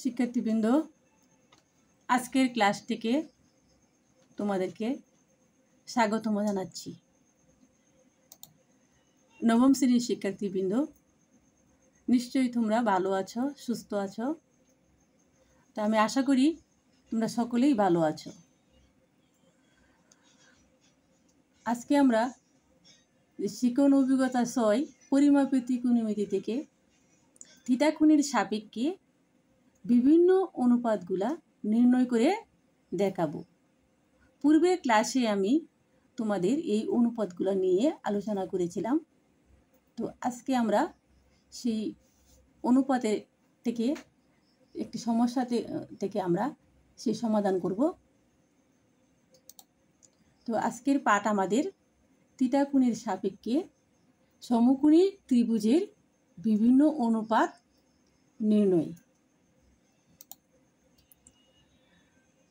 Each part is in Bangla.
শিক্ষার্থীবৃন্দ, আজকের ক্লাসটিকে তোমাদেরকে স্বাগতম জানাচ্ছি। নবম শ্রেণীর শিক্ষার্থীবৃন্দ, নিশ্চয়ই তোমরা ভালো আছো, সুস্থ আছো। তো আমি আশা করি তোমরা সকলেই ভালো আছো। আজকে আমরা শিকন অভিজ্ঞতা 6 পরিমাপের ত্রিকোণমিতি থেকে থিটা কোণের সাপেক্ষে বিভিন্ন অনুপাতগুলা নির্ণয় করে দেখাবো। পূর্বের ক্লাসে আমি তোমাদের এই অনুপাতগুলো নিয়ে আলোচনা করেছিলাম। তো আজকে আমরা সেই অনুপাতের থেকে একটি সমস্যা থেকে আমরা সেই সমাধান করব। তো আজকের পাঠ আমাদের থিটা কোণের সাপেক্ষে সমকোণী ত্রিভুজের বিভিন্ন অনুপাত নির্ণয়।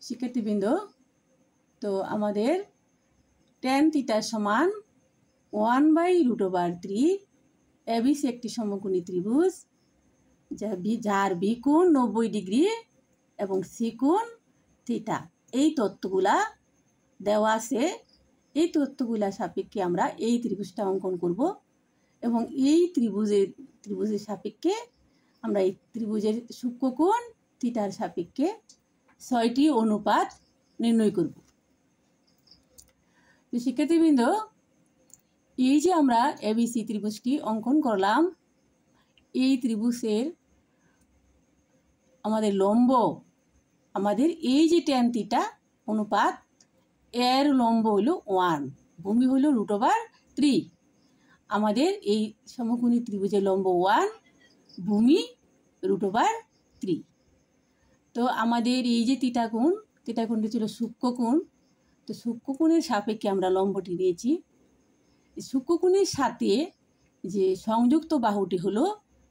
শিক্ষার্থীবৃন্দ, তো আমাদের tan থিটা সমান 1/√3 এবিসি একটি সমকোণী ত্রিভুজ যার বি কোণ 90 ডিগ্রি এবং সি কোণ থিটা। এই তথ্যগুলা দেওয়া আছে। এই তথ্যগুলা সাপেক্ষে আমরা এই ত্রিভুজটা অঙ্কন করব এবং এই ত্রিভুজের সাপেক্ষে আমরা এই ত্রিভুজের সূক্ষ্মকোণ থিটার সাপেক্ষে 6টি অনুপাত নির্ণয় করব। তো শিক্ষার্থীবৃন্দ, এই যে আমরা এবিসি ত্রিভুজটি অঙ্কন করলাম, এই ত্রিভুজের আমাদের লম্ব, আমাদের এই যে tan থিটা অনুপাত, এর লম্ব হইল 1, ভূমি হইল √3। আমাদের এই সমকোণী ত্রিভুজের লম্ব 1, ভূমি √3। তো আমাদের এই যে থিটা কোণটি ছিল সূক্ষ্মকোণ। তো সূক্ষ্মকোণের সাপেক্ষে আমরা লম্বটি দিয়েছি। সূক্ষ্মকোণের সাথে যে সংযুক্ত বাহুটি হলো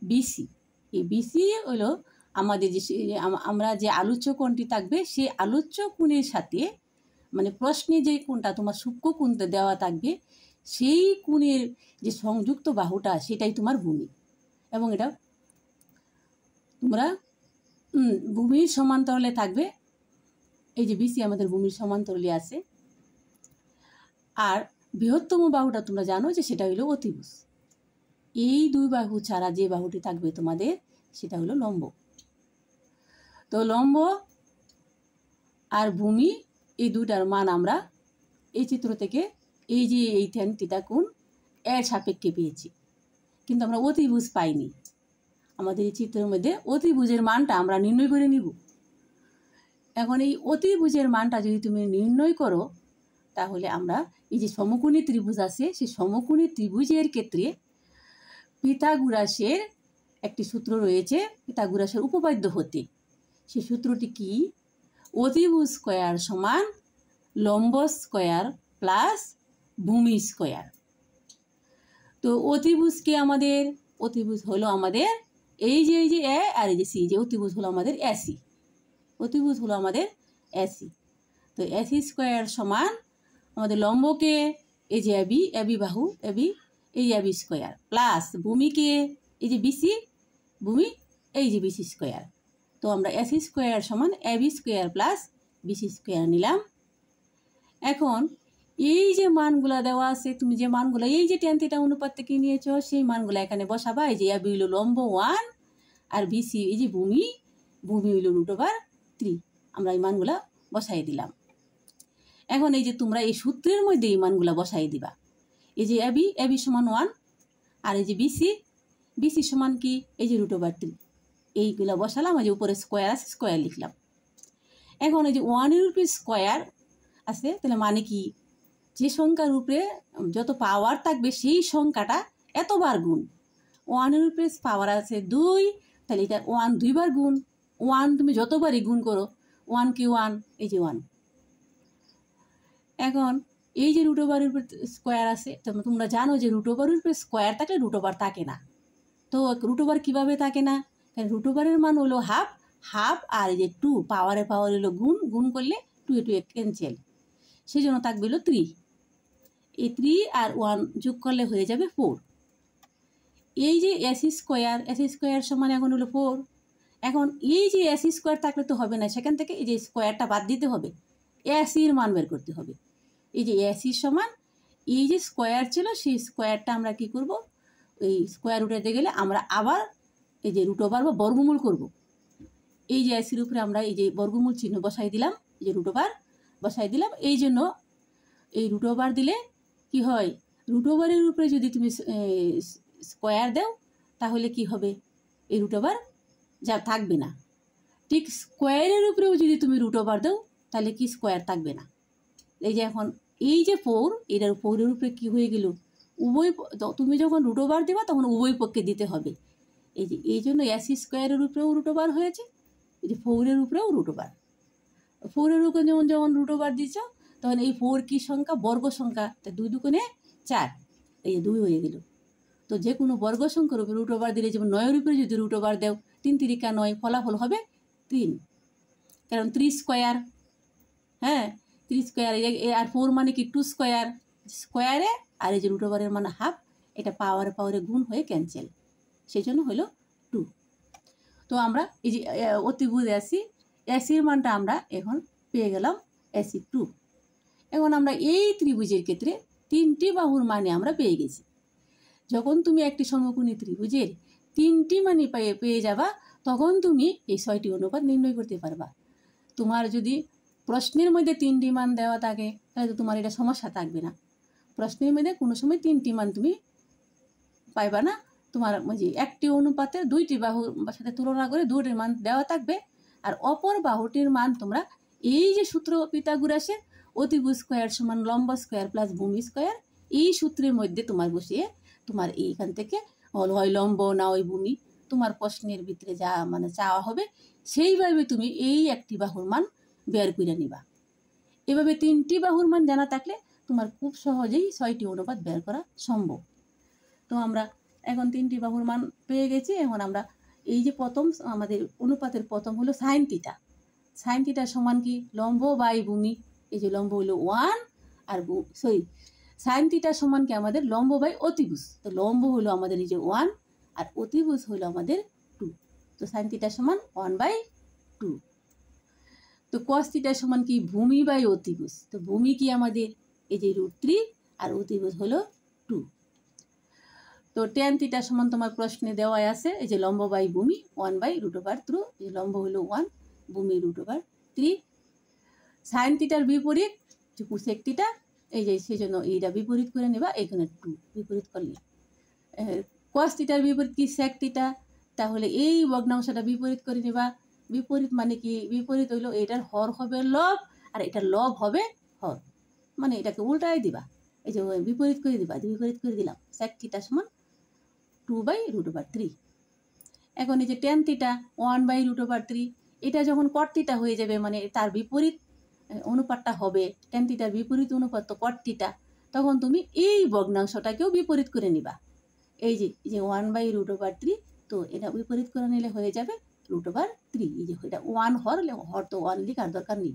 বিসি। এই বিসি হলো আমাদের যে আমরা যে আলোচ্য কোণটি থাকবে, সেই আলোচ্য কোণের সাথে মানে প্রশ্নে যে কোণটা তোমার সূক্ষ্মকোণতে দেওয়া থাকবে, সেই কোণের যে সংযুক্ত বাহুটা সেটাই তোমার ভূমি। এবং এটা তোমরা ভূমির সমান্তরালে থাকবে। এই যে বিসি আমাদের ভূমির সমান্তরালে আছে। আর বৃহত্তম বাহুটা তোমরা জানো যে সেটা হলো অতিভুজ। এই দুই বাহু ছাড়া যে বাহুটি থাকবে তোমাদের, সেটা হলো লম্ব। তো লম্ব আর ভূমি এই দুটার মান আমরা এই চিত্র থেকে এই যে এই tan থিটা কোণ এর সাপেক্ষে পেয়েছি, কিন্তু আমরা অতিভুজ পাইনি। আমাদের এই চিত্রের মধ্যে অতিভুজের মানটা আমরা নির্ণয় করে নিব। এখন এই অতিভুজের মানটা যদি তুমি নির্ণয় করো, তাহলে আমরা এই যে সমকোণী ত্রিভুজ আছে, সেই সমকোণী ত্রিভুজের ক্ষেত্রে পিথাগোরাসের একটি সূত্র রয়েছে, পিথাগোরাসের উপপাদ্য হতে। সেই সূত্রটি কি? অতিভুজ স্কয়ার সমান লম্ব স্কয়ার প্লাস ভূমি স্কয়ার। তো অতিভুজকে আমাদের, অতিভুজ হলো আমাদের এই যে এ আর এই যে সি, যে অতিভুজ হলো আমাদের এসি। অতিভুজ হলো আমাদের এসি। তো এসি স্কয়ার সমান আমাদের লম্বকে এই যে এবি বাহু এবি, এই যে এবি স্কয়ার, প্লাস ভূমিকে এই যে বিসি, ভূমি এই যে বিসি স্কয়ার। তো আমরা এসি স্কয়ার সমান AB square plus BC square নিলাম। এখন এই যে মানগুলা দেওয়া আছে, তুমি যে মানগুলো এই যে tan থিটা অনুপাত থেকে নিয়েছো, সেই মানগুলো এখানে বসাবা। এই যে এবি হইল লম্ব 1 আর বিসি এই যে ভূমি হইল √3। আমরা এই মানগুলা বসাই দিলাম। এখন এই যে তোমরা এই সূত্রের মধ্যে এই মানগুলা বসাই দিবা। এই যে এবি সমান 1 আর এই যে বিসি সমান কি, এই যে √3। এইগুলা বসালাম। এই যে উপরে স্কোয়ার আছে, স্কোয়ার লিখলাম। এখন এই যে 1 এর উপরে স্কোয়ার আছে, তাহলে মানে কি, যে সংখ্যার উপরে যত পাওয়ার থাকবে সেই সংখ্যাটা এতবার গুণ। 1 এর উপরে পাওয়ার আছে 2, তাহলে এটা 1 2বার গুণ। 1 তুমি যতবারই গুণ করো, 1 কি 1, এই যে 1। এখন এই যে √এর উপরে স্কোয়ার আছে, তোমরা জানো যে √এর উপরে স্কোয়ার থাকলে √, থাকে না। তো √, কিভাবে থাকে না? কারণ √এর মান হলো হাফ আর এই যে 2 পাওয়ার হলো গুণ করলে 2 এ 2 ক্যান্সেল, সেই জন্য থাকবে হলো 3। এই 3 আর 1 যোগ করলে হয়ে যাবে 4। এই যে এসি স্কোয়ার সমান এখন হলো 4। এখন এই যে এসি স্কোয়ার থাকলে তো হবে না, সেখান থেকে এই যে স্কোয়ারটা বাদ দিতে হবে, এসির মান বের করতে হবে। এই যে এসি সমান এই যে স্কোয়ার ছিল সেই স্কোয়ারটা আমরা কি করব, এই স্কোয়ার উঠাতে গেলে আমরা আবার এই যে রুট ওভার বা বর্গমূল করব। এই যে এসির উপরে আমরা এই যে বর্গমূল চিহ্ন বসাই দিলাম, এই যে রুট ওভার বসাই দিলাম। এই জন্য এই রুট ওভার দিলে কি হয়, রুট ওভারের উপরে যদি তুমি স্কোয়ার দাও তাহলে কি হবে, এই রুট ওভার যা থাকবে না। ঠিক স্কোয়ারের উপরেও যদি তুমি রুট ওভার দাও তাহলে কি স্কোয়ার থাকবে না। এই যে এখন এই যে 4, এটার 4-এর উপরে কী হয়ে গেল, উভয়, তুমি যখন রুট ওভার দেবা তখন উভয় পক্ষে দিতে হবে। এই যে এই জন্য এসি স্কোয়ারের উপরেও রুট ওভার হয়েছে, এই যে 4-এর উপরেও রুট ওভার। 4-এর উপরে যখন রুট ওভার দিচ্ছ তখন এই 4 কি সংখ্যা, বর্গ সংখ্যা, তা 2 দুগুণে 4, এই যে 2 হয়ে গেল। তো যে কোনো বর্গ সংখ্যার উপরে রুট ওভার দিলে, যেমন 9-এর উপরে যদি রুট ওভার দাও 3 3 9, ফলাফল হবে 3, কারণ 3 স্কোয়ার, হ্যাঁ 3 স্কোয়ার। আর 4 মানে কি 2 স্কোয়ার, স্কোয়ারে আর এই যে রুট ওভারের মানে হাফ, এটা পাওয়ারে গুণ হয়ে ক্যান্সেল, সেই জন্য হলো 2। তো আমরা এই যে অতিভুজ এসির মানটা আমরা এখন পেয়ে গেলাম এসি 2। এখন আমরা এই ত্রিভুজের ক্ষেত্রে 3টি বাহুর মানে আমরা পেয়ে গেছি। যখন তুমি একটি সমকোণী ত্রিভুজের 3টি মানে পেয়ে যাবা তখন তুমি এই 6টি অনুপাত নির্ণয় করতে পারবা। তোমার যদি প্রশ্নের মধ্যে 3টি মান দেওয়া থাকে তাহলে তো তোমার এটা সমস্যা থাকবে না। প্রশ্নের মধ্যে কোনো সময় 3টি মান তুমি পাইবা না, তোমার যে একটি অনুপাতের 2টি বাহুর সাথে তুলনা করে 2টির মান দেওয়া থাকবে, আর অপর বাহুটির মান তোমরা এই যে সূত্র পিথাগোরাসের অতিভুজ স্কোয়ার সমান লম্ব স্কোয়ার প্লাস ভূমি স্কোয়ার, এই সূত্রের মধ্যে তোমার বসিয়ে তোমার এইখান থেকে হয় লম্ব না ওই ভূমি, তোমার প্রশ্নের ভিতরে যা মানে চাওয়া হবে সেইভাবে তুমি এই একটি বাহুর মান বের করে নিবা। এভাবে 3টি বাহুর মান জানা থাকলে তোমার খুব সহজেই 6টি অনুপাত বের করা সম্ভব। তো আমরা এখন 3টি বাহুর মান পেয়ে গেছি। এখন আমরা এই যে প্রথম আমাদের অনুপাতের প্রথম হলো সাইন থিটা। সাইন থিটা সমান কি, লম্ব বাই ভূমি, এই যে লম্ব হলো 1 আর সাইন থিটা সমান কি আমাদের লম্ব বাই অতিভুজ। তো লম্ব হলো আমাদের এই যে 1 আর অতিভুজ হলো আমাদের 2। তো সাইন থিটা সমান 1/2। তো কস থিটা সমান কি, ভূমি বাই অতিভুজ। তো ভূমি কি আমাদের এই যে √3 আর অতিভুজ হলো 2। তো ট্যান থিটা সমান তোমার প্রশ্নে দেওয়া আছে এই যে লম্ব বাই ভূমি 1/√3, এই যে লম্ব হলো 1, ভূমি √3। সাইন থিটার বিপরীত কোসেক থিটা, এই যে সেজন্য এইটা বিপরীত করে নেবা, এখানে 2 বিপরীত করলে। কস থিটার বিপরীত কি, সেক থিটা, তাহলে এই ভগ্নাংশটা বিপরীত করে নেবা। বিপরীত মানে কি, বিপরীত হইলো এটার হর হবে লব আর এটার লব হবে হর, মানে এটাকে উল্টাই দিবা, এই যে বিপরীত করে দিবা, বিপরীত করে দিলাম। সেক থিটা সমান 2/√3। এখন এই যে ট্যান থিটা 1/√3, এটা যখন কট থিটা হয়ে যাবে মানে তার বিপরীত অনুপাতটা হবে, ট্যান থিটার বিপরীত অনুপাত তো কট থিটা, তখন তুমি এই ভগ্নাংশটাকেও বিপরীত করে নিবা। এই যে 1/√3, তো এটা বিপরীত করে নিলে হয়ে যাবে √3। এই যে এটা 1 হর তো 1 লিখার দরকার নেই,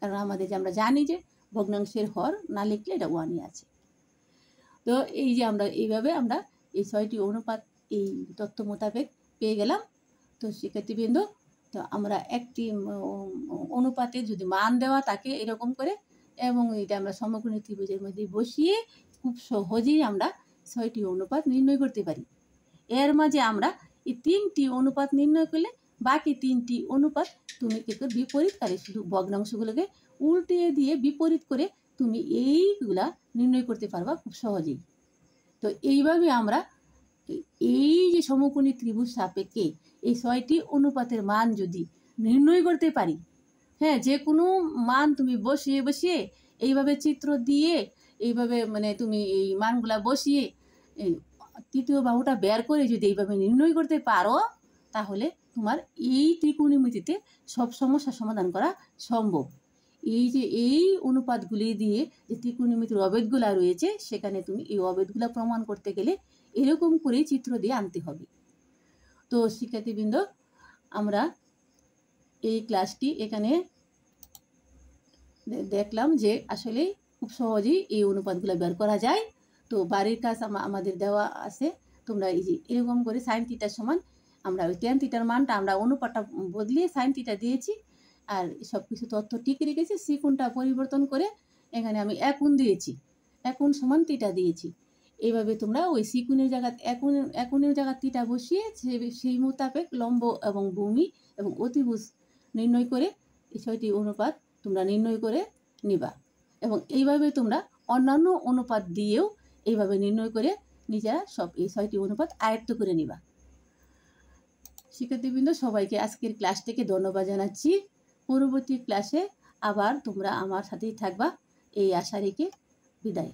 কারণ আমাদের যে আমরা জানি যে ভগ্নাংশের হর না লিখলে এটা 1ই আছে। তো এই যে আমরা এইভাবে আমরা এই 6টি অনুপাত এই তথ্য মোতাবেক পেয়ে গেলাম। তো শিক্ষার্থীবৃন্দ, তো আমরা একটি অনুপাতে যদি মান দেওয়া থাকে এরকম করে, এবং এটা আমরা সমকোণী ত্রিভুজের মধ্যে বসিয়ে খুব সহজেই আমরা 6টি অনুপাত নির্ণয় করতে পারি। এর মাঝে আমরা এই 3টি অনুপাত নির্ণয় করলে বাকি 3টি অনুপাত তুমি কি করে বিপরীতকারী, শুধু ভগ্নাংশগুলোকে উল্টিয়ে দিয়ে বিপরীত করে তুমি এইগুলা নির্ণয় করতে পারবা খুব সহজেই। তো এইভাবে আমরা এই যে সমকোণী ত্রিভুজ সাপেক্ষে এই 6টি অনুপাতের মান যদি নির্ণয় করতে পারি, হ্যাঁ, যে কোনো মান তুমি বসিয়ে বসিয়ে এইভাবে চিত্র দিয়ে এইভাবে মানে তুমি এই মানগুলা বসিয়ে তৃতীয় বাহুটা বের করে যদি এইভাবে নির্ণয় করতে পারো তাহলে তোমার এই ত্রিকোণমিতিতে সব সমস্যার সমাধান করা সম্ভব। এই যে এই অনুপাতগুলি দিয়ে যে ত্রিকোণমিতির অবেদগুলা রয়েছে সেখানে তুমি এই অবেদগুলা প্রমাণ করতে গেলে এরকম করেই চিত্র দিয়ে আনতে হবে। তো শিক্ষার্থীবৃন্দ, আমরা এই ক্লাসটি এখানে দেখলাম যে আসলে খুব সহজেই এই অনুপাতগুলো বের করা যায়। তো বাড়ির কাজ আমাদের দেওয়া আছে, তোমরা এই যে এরকম করে সাইন থিটার সমান আমরা ওই ট্যান থিটার মানটা আমরা অনুপাতটা বদলিয়ে সাইন থিটা দিয়েছি, আর সব কিছু তথ্য ঠিক রেখেছি। সি কোণটা পরিবর্তন করে এখানে আমি এক কোণ দিয়েছি, এক কোণ সমান থিটা দিয়েছি। এইভাবে তোমরা ওই সি কোণের জায়গায় এক কোণের জায়গায় থিটা বসিয়ে সেই মোতাবেক লম্ব এবং ভূমি এবং অতিভুজ নির্ণয় করে এই 6টি অনুপাত তোমরা নির্ণয় করে নিবা। এবং এইভাবে তোমরা অন্যান্য অনুপাত দিয়েও এইভাবে নির্ণয় করে নিজেরা সব এই 6টি অনুপাত আয়ত্ত করে নিবা। শিক্ষার্থীবৃন্দ, সবাইকে আজকের ক্লাস থেকে ধন্যবাদ জানাচ্ছি। পরবর্তী ক্লাসে আবার তোমরা আমার সাথেই থাকবা এই আশা রেখে বিদায়।